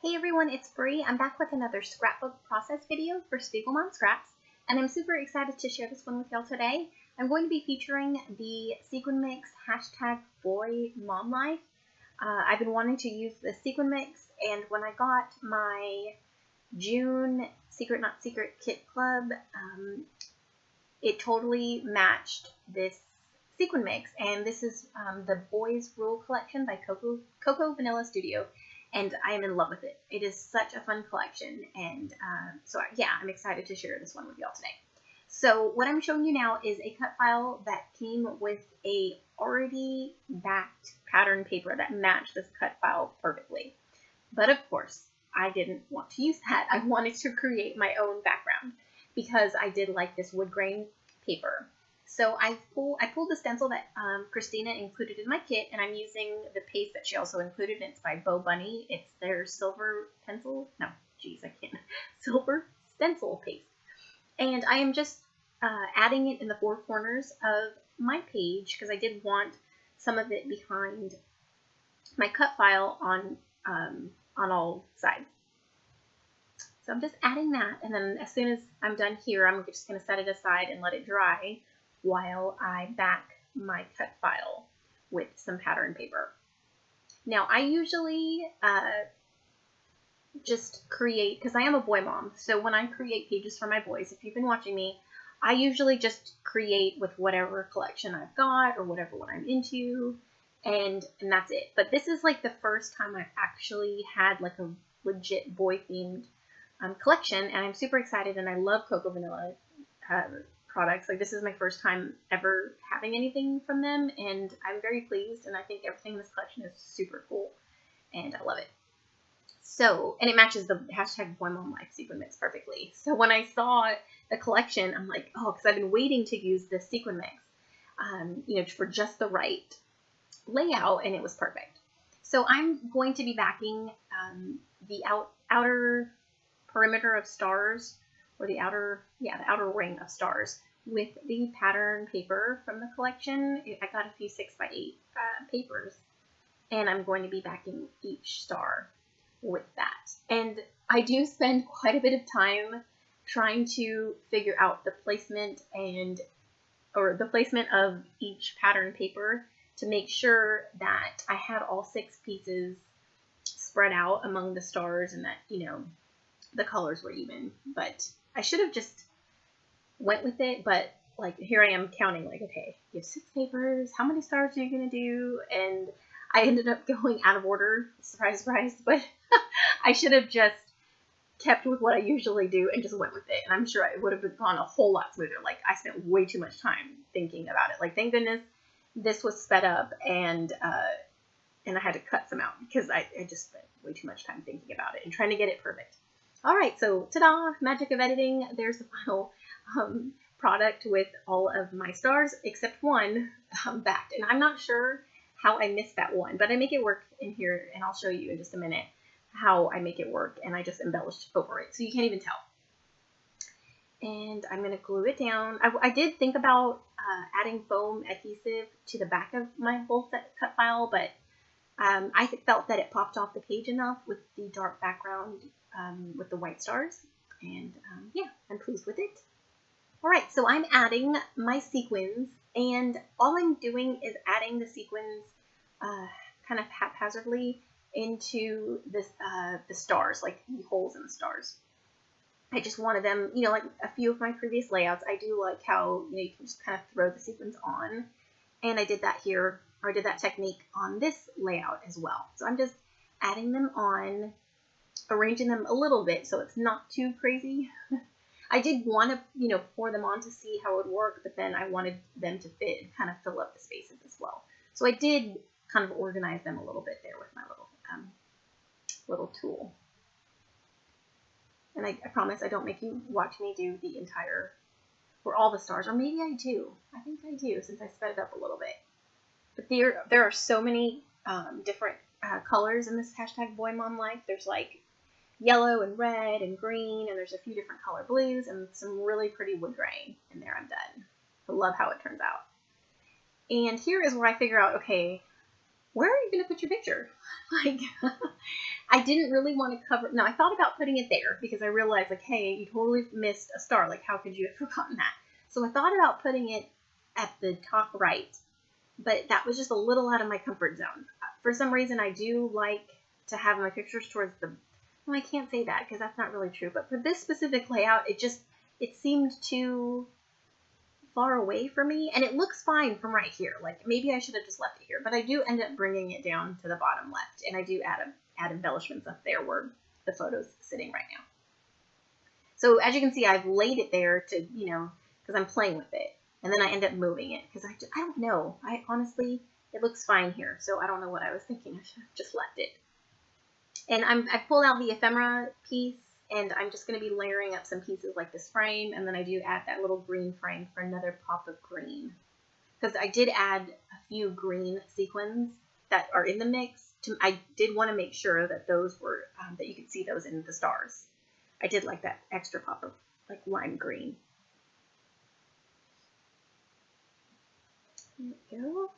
Hey everyone, it's Bree. I'm back with another scrapbook process video for SpiegelMom Scraps, and I'm super excited to share this one with y'all today. I'm going to be featuring the Sequin Mix #BoyMomLife. I've been wanting to use the Sequin Mix, and when I got my June Secret Not Secret Kit Club, it totally matched this Sequin Mix, and this is the Boys Rule collection by Coco Vanilla Studio. And I am in love with it. It is such a fun collection, and yeah, I'm excited to share this one with y'all today. So what I'm showing you now is a cut file that came with a already backed pattern paper that matched this cut file perfectly. But of course, I didn't want to use that. I wanted to create my own background because I did like this wood grain paper. So I pulled the stencil that Christina included in my kit, and I'm using the paste that she also included. It's by Bo Bunny. It's their silver pencil. No, geez, I can't. Silver stencil paste. And I am just adding it in the four corners of my page because I did want some of it behind my cut file on all sides. So I'm just adding that, and then as soon as I'm done here, I'm just going to set it aside and let it dry while I back my cut file with some pattern paper. Now, I usually just create, because I am a boy mom, so when I create pages for my boys, if you've been watching me, I usually just create with whatever collection I've got or whatever one I'm into, and that's it. But this is like the first time I've actually had like a legit boy-themed collection, and I'm super excited, and I love Coco Vanilla products. Like, this is my first time ever having anything from them, and I'm very pleased, and I think everything in this collection is super cool, and I love it. So, and it matches the #BoyMomLife Sequin Mix perfectly. So when I saw the collection, I'm like, oh, because I've been waiting to use this Sequin Mix, you know, for just the right layout, and it was perfect. So I'm going to be backing the outer perimeter of stars, or the outer ring of stars, with the pattern paper from the collection. I got a few 6x8 papers, and I'm going to be backing each star with that. And I do spend quite a bit of time trying to figure out the placement of each pattern paper to make sure that I had all 6 pieces spread out among the stars, and that, you know, the colors were even. But I should have just went with it, but like, here I am counting, like, okay, you have 6 papers, how many stars are you gonna do? And I ended up going out of order, surprise, surprise, but I should have just kept with what I usually do and just went with it, and I'm sure it would have gone a whole lot smoother. Like, I spent way too much time thinking about it. Like, thank goodness this was sped up, and I had to cut some out because I just spent way too much time thinking about it and trying to get it perfect. All right, so ta-da, magic of editing. There's the final product with all of my stars except one backed. And I'm not sure how I missed that one, but I make it work in here, and I'll show you in just a minute how I make it work, and I just embellished over it, so you can't even tell. And I'm going to glue it down. I did think about adding foam adhesive to the back of my whole set cut file, but I felt that it popped off the page enough with the dark background with the white stars, and yeah, I'm pleased with it. All right, so I'm adding my sequins, and all I'm doing is adding the sequins kind of haphazardly into this the stars, like the holes in the stars. I just wanted them, you know, like a few of my previous layouts, I do like how, you know, you can just kind of throw the sequins on, and I did that here, or I did that technique on this layout as well. So I'm just adding them on, arranging them a little bit so it's not too crazy. I did want to, you know, pour them on to see how it would work, but then I wanted them to fit and kind of fill up the spaces as well. So I did kind of organize them a little bit there with my little tool. And I promise I don't make you watch me do the entire, or all the stars, or maybe I do. I think I do, since I sped it up a little bit. But there are so many different colors in this #BoyMomLife. There's like yellow and red and green, and there's a few different color blues and some really pretty wood grain in there. I'm done. I love how it turns out. And here is where I figure out, okay, where are you going to put your picture? Like, I didn't really want to cover. Now, I thought about putting it there because I realized, like, hey, you totally missed a star. Like, how could you have forgotten that? So I thought about putting it at the top right, but that was just a little out of my comfort zone. For some reason, I do like to have my pictures towards the, well, I can't say that because that's not really true, but for this specific layout, it seemed too far away for me, and it looks fine from right here. Like, maybe I should have just left it here, but I do end up bringing it down to the bottom left, and I do add embellishments up there where the photo's sitting right now. So as you can see, I've laid it there to, you know, because I'm playing with it, and then I end up moving it because I don't know. I honestly, it looks fine here, so I don't know what I was thinking. I should have just left it. And I pulled out the ephemera piece, and I'm just going to be layering up some pieces like this frame, and then I do add that little green frame for another pop of green. Because I did add a few green sequins that are in the mix. I did want to make sure that those were, that you could see those in the stars. I did like that extra pop of like lime green. There we go.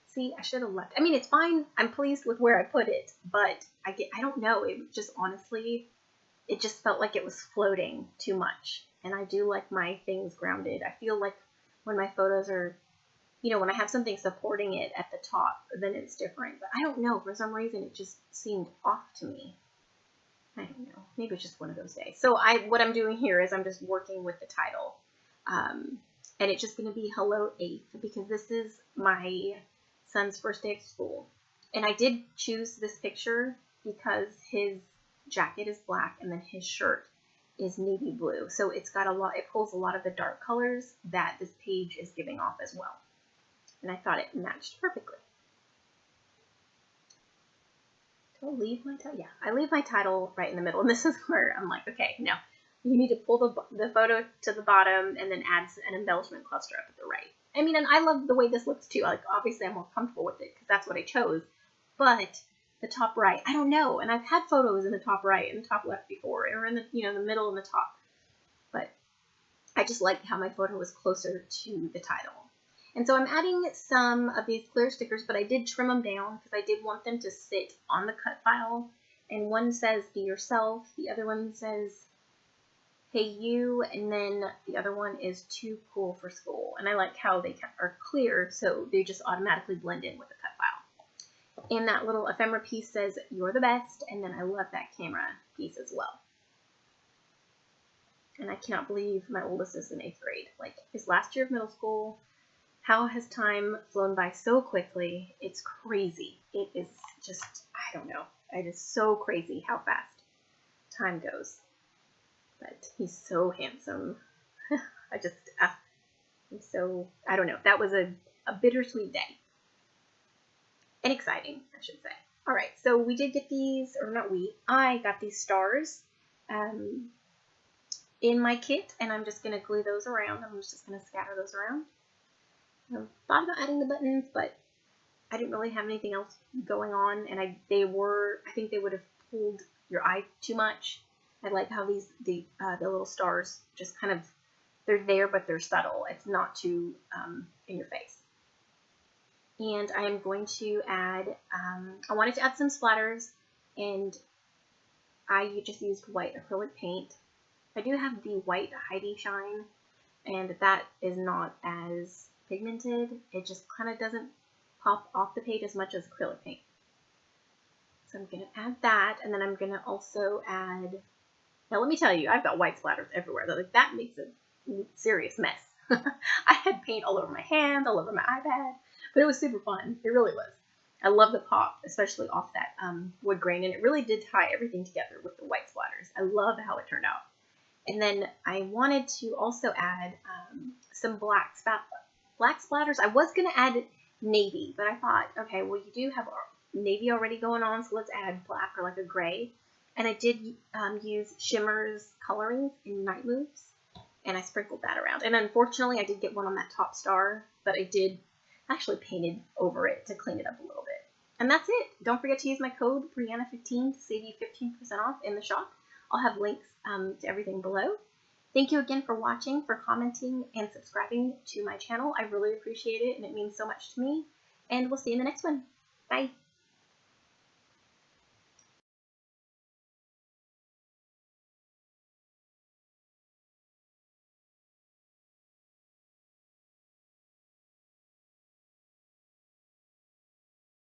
See, I should have left. I mean, it's fine. I'm pleased with where I put it, but I don't know. It just, honestly, it just felt like it was floating too much. And I do like my things grounded. I feel like when my photos are, you know, when I have something supporting it at the top, then it's different. But I don't know. For some reason, it just seemed off to me. I don't know. Maybe it's just one of those days. So what I'm doing here is I'm just working with the title. And it's just going to be Hello 8th because this is my son's first day of school. And I did choose this picture because his jacket is black and then his shirt is navy blue. So it pulls a lot of the dark colors that this page is giving off as well. And I thought it matched perfectly. Do I leave my title? Yeah, I leave my title right in the middle. And this is where I'm like, okay, no. You need to pull the photo to the bottom and then add an embellishment cluster up at the right. I mean, and I love the way this looks too. Like, obviously I'm more comfortable with it because that's what I chose. But the top right, I don't know. And I've had photos in the top right and the top left before, or in the, you know, the middle and the top. But I just like how my photo was closer to the title. And so I'm adding some of these clear stickers, but I did trim them down because I did want them to sit on the cut file. And one says, be yourself. The other one says, hey you, and then the other one is too cool for school. And I like how they are clear, so they just automatically blend in with the cut file. And that little ephemera piece says, you're the best, and then I love that camera piece as well. And I cannot believe my oldest is in 8th grade. Like, his last year of middle school. How has time flown by so quickly? It's crazy. It is just, I don't know. It is so crazy how fast time goes. But he's so handsome. I don't know. That was a bittersweet day. And exciting, I should say. All right, so we did get these, or not we, I got these stars in my kit, and I'm just going to glue those around. I'm just going to scatter those around. I thought about adding the buttons, but I didn't really have anything else going on, and I think they would have pulled your eye too much. I like how the little stars just kind of, they're there, but they're subtle. It's not too in your face. And I am going to add, I wanted to add some splatters, and I just used white acrylic paint. I do have the white Heidi Shine, and that is not as pigmented. It just kind of doesn't pop off the page as much as acrylic paint. So I'm going to add that, and then I'm going to also add, now let me tell you, I've got white splatters everywhere. Like, that makes a serious mess. I had paint all over my hands, all over my iPad, but it was super fun. It really was. I love the pop, especially off that wood grain, and it really did tie everything together with the white splatters. I love how it turned out. And then I wanted to also add some black splatters. I was going to add navy, but I thought, okay, well, you do have navy already going on, so let's add black or like a gray. And I did use Shimmer's colorings in Night Moves, and I sprinkled that around. And unfortunately, I did get one on that top star, but I did actually painted over it to clean it up a little bit. And that's it. Don't forget to use my code Brianna15 to save you 15% off in the shop. I'll have links to everything below. Thank you again for watching, for commenting, and subscribing to my channel. I really appreciate it, and it means so much to me. and we'll see you in the next one. Bye.